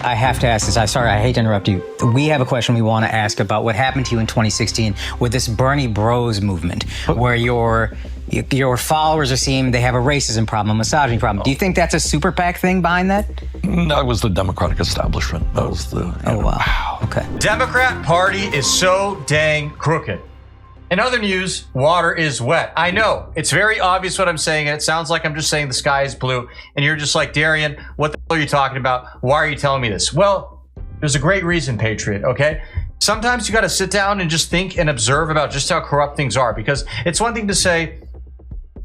I have to ask this. I hate to interrupt you. We have a question we want to ask about what happened to you in 2016 with this Bernie Bros movement, where your followers are seeing they have a racism problem, a misogyny problem. Do you think that's a super PAC thing behind that? That was the Democratic establishment. That was the... Oh, wow. Okay. Democrat Party is so dang crooked. In other news, water is wet. I know, it's very obvious what I'm saying, and it sounds like I'm just saying the sky is blue, and you're just like, Darian, what the hell are you talking about? Why are you telling me this? Well, there's a great reason, Patriot, okay? Sometimes you got to sit down and just think and observe about just how corrupt things are, because it's one thing to say,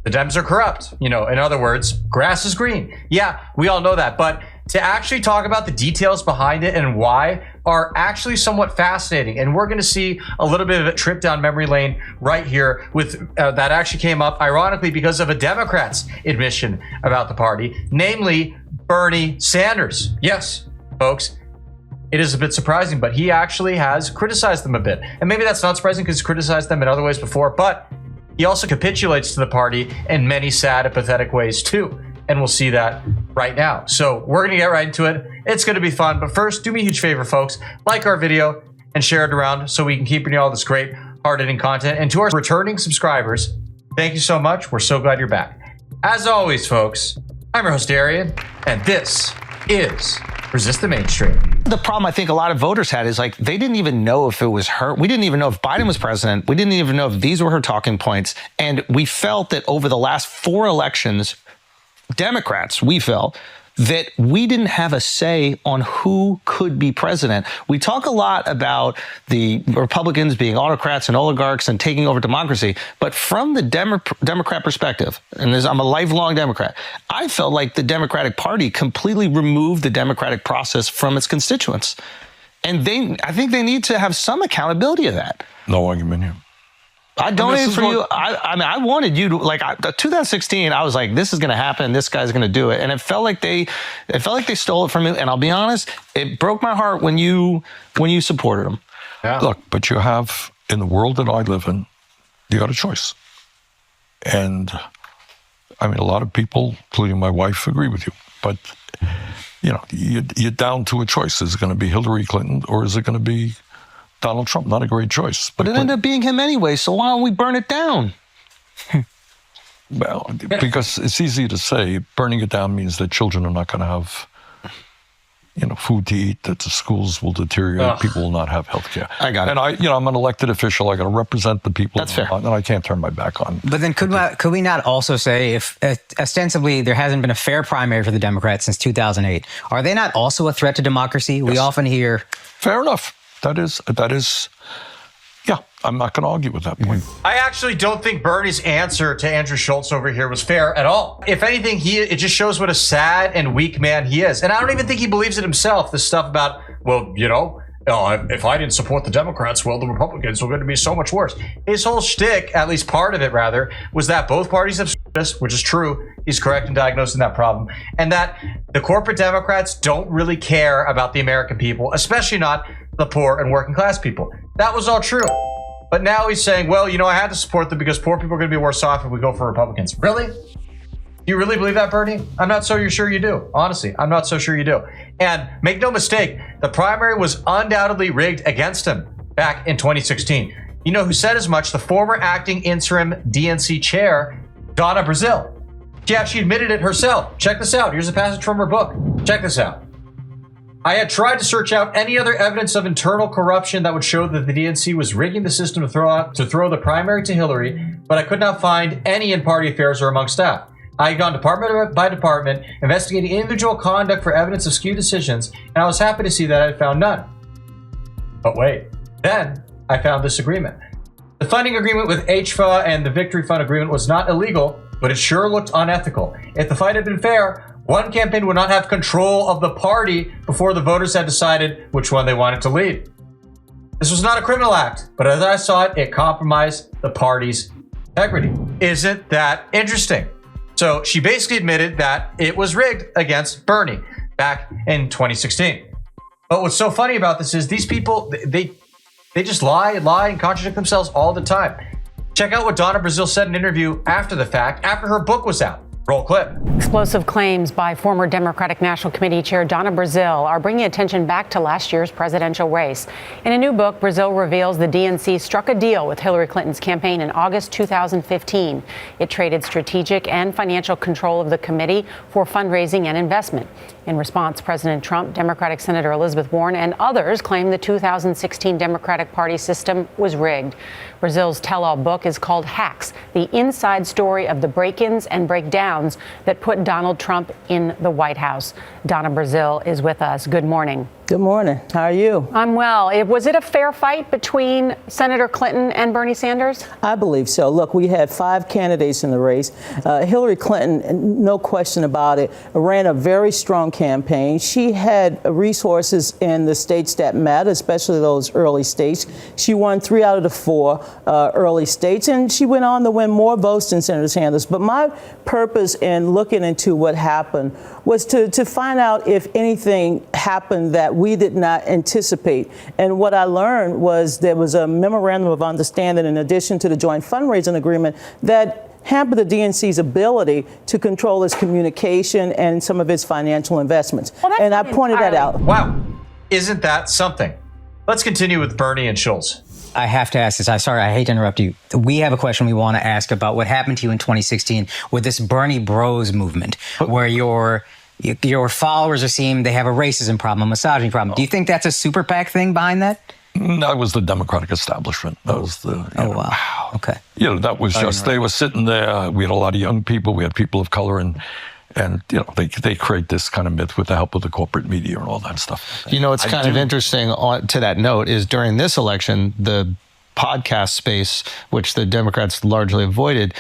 the Dems are corrupt. You know, in other words, grass is green. Yeah, we all know that. But to actually talk about the details behind it and why are actually somewhat fascinating. And we're going to see a little bit of a trip down memory lane right here with that actually came up, ironically, because of a Democrat's admission about the party, namely Bernie Sanders. Yes, folks. It is a bit surprising, but he actually has criticized them a bit. And maybe that's not surprising because he's criticized them in other ways before, but he also capitulates to the party in many sad and pathetic ways too. And we'll see that right now. So we're going to get right into it. It's going to be fun. But first, do me a huge favor, folks. Like our video and share it around so we can keep bringing you all this great hard-hitting content. And to our returning subscribers, thank you so much. We're so glad you're back. As always, folks, I'm your host, Darian, and this is Resist the Mainstream. The problem I think a lot of voters had is like they didn't even know if it was her. We didn't even know if Biden was president. We didn't even know if these were her talking points. And we felt that over the last 4 elections, Democrats, we felt that we didn't have a say on who could be president. We talk a lot about the Republicans being autocrats and oligarchs and taking over democracy, but from the Democrat perspective, and I'm a lifelong Democrat, I felt like the Democratic Party completely removed the democratic process from its constituents. And I think they need to have some accountability of that. No argument here. I donated for you. I mean, I wanted you to, like, 2016, I was like, this is going to happen. This guy's going to do it. And it felt like they stole it from me. And I'll be honest, it broke my heart when you supported him. Yeah. Look, but you have, in the world that I live in, you got a choice. And I mean, a lot of people, including my wife, agree with you. But, you know, you're down to a choice. Is it going to be Hillary Clinton or is it going to be Donald Trump? Not a great choice. But it ended up being him anyway, so why don't we burn it down? Well, because it's easy to say. Burning it down means that children are not going to have, you know, food to eat, that the schools will deteriorate, people will not have health care. I got it. And I'm an elected official. I got to represent the people. That's fair. And I can't turn my back on. But then could we not also say if ostensibly there hasn't been a fair primary for the Democrats since 2008, are they not also a threat to democracy? Yes. We often hear... Fair enough. That is, yeah, I'm not going to argue with that point. I actually don't think Bernie's answer to Andrew Schultz over here was fair at all. If anything, it just shows what a sad and weak man he is. And I don't even think he believes it himself, this stuff about, well, you know, if I didn't support the Democrats, well, the Republicans were going to be so much worse. His whole shtick, at least part of it rather, was that both parties have this, which is true. He's correct in diagnosing that problem. And that the corporate Democrats don't really care about the American people, especially not the poor and working class people. That was all true. But now he's saying, well, you know, I had to support them because poor people are going to be worse off if we go for Republicans. Really? You really believe that, Bernie? I'm not so sure you do. Honestly, I'm not so sure you do. And make no mistake, the primary was undoubtedly rigged against him back in 2016. You know who said as much? The former acting interim DNC chair, Donna Brazile. She actually admitted it herself. Check this out. Here's a passage from her book. Check this out. I had tried to search out any other evidence of internal corruption that would show that the DNC was rigging the system to throw the primary to Hillary, but I could not find any in party affairs or among staff. I had gone department by department, investigating individual conduct for evidence of skewed decisions, and I was happy to see that I had found none. But wait, then I found this agreement. The funding agreement with HFA and the Victory Fund agreement was not illegal, but it sure looked unethical. If the fight had been fair, one campaign would not have control of the party before the voters had decided which one they wanted to lead. This was not a criminal act, but as I saw it, it compromised the party's integrity. Isn't that interesting? So she basically admitted that it was rigged against Bernie back in 2016. But what's so funny about this is these people, they just lie and contradict themselves all the time. Check out what Donna Brazile said in an interview after the fact, after her book was out. Roll clip. Explosive claims by former Democratic National Committee Chair Donna Brazile are bringing attention back to last year's presidential race. In a new book, Brazile reveals the DNC struck a deal with Hillary Clinton's campaign in August 2015. It traded strategic and financial control of the committee for fundraising and investment. In response, President Trump, Democratic Senator Elizabeth Warren, and others claimed the 2016 Democratic Party system was rigged. Brazile's tell-all book is called Hacks, the inside story of the break-ins and breakdowns that put Donald Trump in the White House. Donna Brazile is with us. Good morning. Good morning. How are you? I'm well. Was it a fair fight between Senator Clinton and Bernie Sanders? I believe so. Look, we had 5 candidates in the race. Hillary Clinton, no question about it, ran a very strong campaign. She had resources in the states that matter, especially those early states. She won 3 out of the 4 early states, and she went on to win more votes than Senator Sanders. But my purpose in looking into what happened was to find out if anything happened that we did not anticipate. And what I learned was there was a memorandum of understanding in addition to the joint fundraising agreement that hampered the DNC's ability to control its communication and some of its financial investments. Well, and I pointed that out. Wow. Isn't that something? Let's continue with Bernie and Schultz. I have to ask this. I hate to interrupt you. We have a question we want to ask about what happened to you in 2016 with this Bernie Bros movement, where your followers are seeing they have a racism problem, a misogyny problem. Do you think that's a super PAC thing behind that? That was the Democratic establishment. That was the. Wow. Okay. That was just, they were sitting there. We had a lot of young people. We had people of color, and they create this kind of myth with the help of the corporate media and all that stuff. It's kind of interesting to that note is during this election, the podcast space, which the Democrats largely avoided,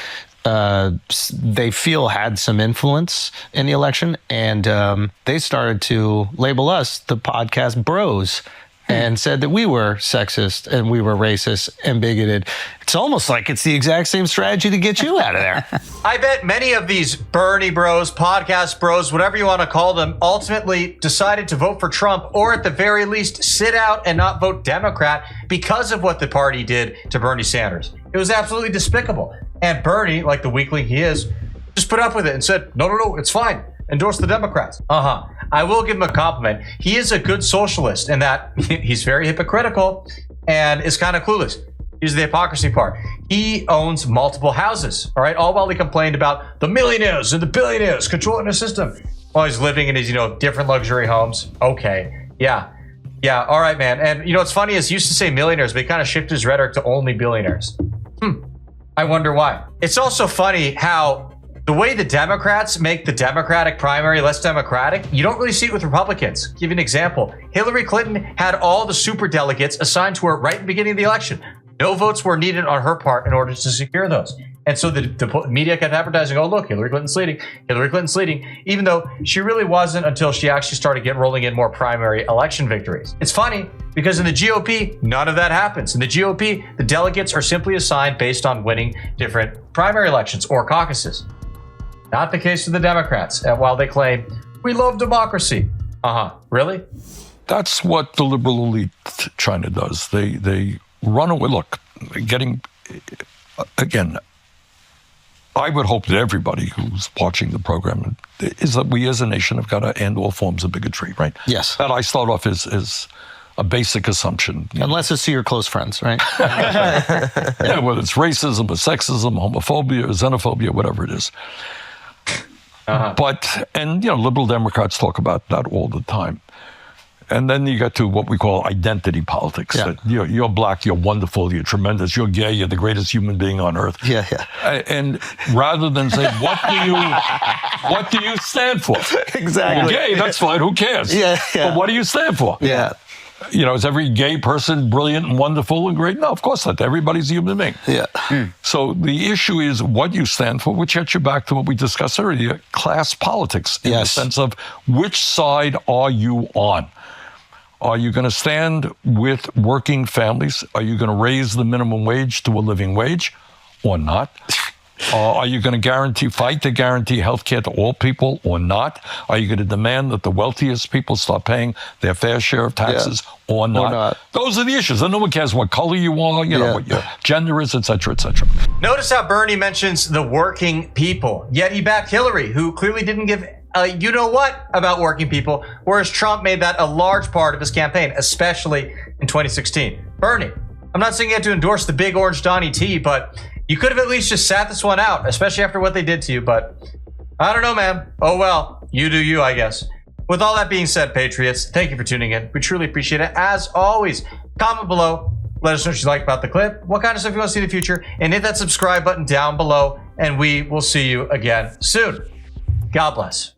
they feel had some influence in the election, and they started to label us the podcast bros and said that we were sexist and we were racist and bigoted. It's almost like it's the exact same strategy to get you out of there. I bet many of these Bernie bros, podcast bros, whatever you want to call them, ultimately decided to vote for Trump, or at the very least sit out and not vote Democrat because of what the party did to Bernie Sanders. It was absolutely despicable. And Bernie, like the weakling he is, just put up with it and said, no, it's fine. Endorse the Democrats. I will give him a compliment. He is a good socialist in that he's very hypocritical and is kind of clueless. Here's the hypocrisy part. He owns multiple houses, all right? All while he complained about the millionaires and the billionaires controlling the system while he's living in his, different luxury homes. Okay, yeah, all right, man. And what's funny is he used to say millionaires, but he kind of shifted his rhetoric to only billionaires. I wonder why. It's also funny how the way the Democrats make the Democratic primary less democratic, you don't really see it with Republicans. Give you an example. Hillary Clinton had all the super delegates assigned to her right at the beginning of the election. No votes were needed on her part in order to secure those. And so the media kept advertising, oh, look, Hillary Clinton's leading, even though she really wasn't until she actually started rolling in more primary election victories. It's funny because in the GOP, none of that happens. In the GOP, the delegates are simply assigned based on winning different primary elections or caucuses. Not the case with the Democrats, while they claim, we love democracy. Really? That's what the liberal elite China does. They run away. Look, again, I would hope that everybody who's watching the program is that we as a nation have got to end all forms of bigotry, right? Yes. That I start off as a basic assumption. Unless it's to your close friends, right? Yeah, whether it's racism or sexism, homophobia, or xenophobia, whatever it is. But liberal Democrats talk about that all the time. And then you get to what we call identity politics. Yeah. That you're black, you're wonderful, you're tremendous, you're gay, you're the greatest human being on earth. Yeah. And rather than say, what do you stand for? Exactly. You're gay, that's fine, who cares? Yeah. But what do you stand for? Yeah. Is every gay person brilliant and wonderful and great? No, of course not. Everybody's a human being. Yeah. So the issue is what you stand for, which gets you back to what we discussed earlier, class politics, in the sense of which side are you on? Are you going to stand with working families? Are you going to raise the minimum wage to a living wage or not? Are you going to fight to guarantee health care to all people or not? Are you going to demand that the wealthiest people start paying their fair share of taxes or not? Those are the issues. And no one cares what color you are, you know, what your gender is, et cetera, et cetera. Notice how Bernie mentions the working people, yet he backed Hillary, who clearly didn't give you know what about working people, whereas Trump made that a large part of his campaign, especially in 2016. Bernie, I'm not saying you had to endorse the big orange Donnie T, but you could have at least just sat this one out, especially after what they did to you. But I don't know, man. Oh, well, you do you, I guess. With all that being said, Patriots, thank you for tuning in. We truly appreciate it. As always, comment below. Let us know what you like about the clip, what kind of stuff you want to see in the future, and hit that subscribe button down below, and we will see you again soon. God bless.